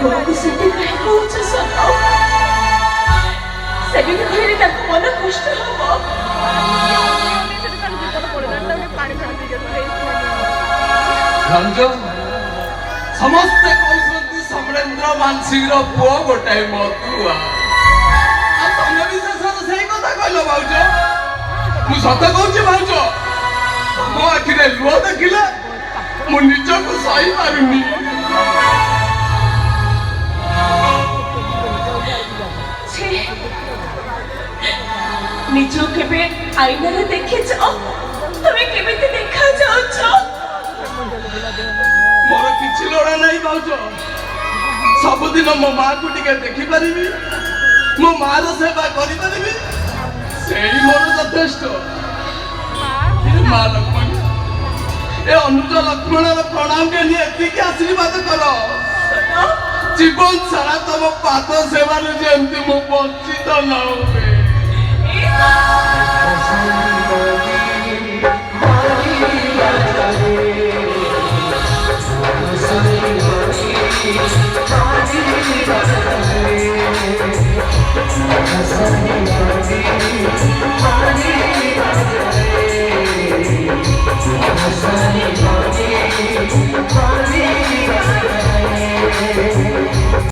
ବୋଉକୁ ସେଠି କାହିଁ କହୁଛ ସତ? ସେମିତି କହିଲେ ତାଙ୍କ ମନ କଷ୍ଟ ହବ। ରଞ୍ଜ ସମସ୍ତେ କହୁଛନ୍ତି ସମରେନ୍ଦ୍ର ମାନସିଂର ପୁଅ ଗୋଟାଏ ମଧୁଆ। ଆଉ ତମେ ବି ଶେଷରେ ସେଇ କଥା କହିଲ ଭାଉଜ। ମୁଁ ସତ କହୁଛି ଭାଉଜ, ମୋ ଆଖିରେ ଲୁହ ଦେଖିଲେ ମୁଁ ନିଜକୁ ସହି ପାରୁନି। ନିଜ କେବେ ଆଇନାରେ ଦେଖିଛ? ତମେ କେମିତି ଦେଖାଯାଉଛ? ମୋର କିଛି ଲୋଡ଼ା ନାହିଁ ଭାଉଜ। ସବୁଦିନ ମୋ ମାଆକୁ ଟିକେ ଦେଖିପାରିବି, ମୋ ମାଆର ସେବା କରିପାରିବି, ସେଇ ମୋର ଯଥେଷ୍ଟ। ମା ଲକ୍ଷ୍ମଣ, ଏ ଅନୁଜ ଲକ୍ଷ୍ମଣର ପ୍ରଣାମରେ ନିଏ ଏତିକି ଆଶୀର୍ବାଦ କର। ଜୀବନ ସାରା ତମ ପାଦ ସେବାରେ ଯେମିତି ମୁଁ ବଞ୍ଚିତ ନ ହୁଏ।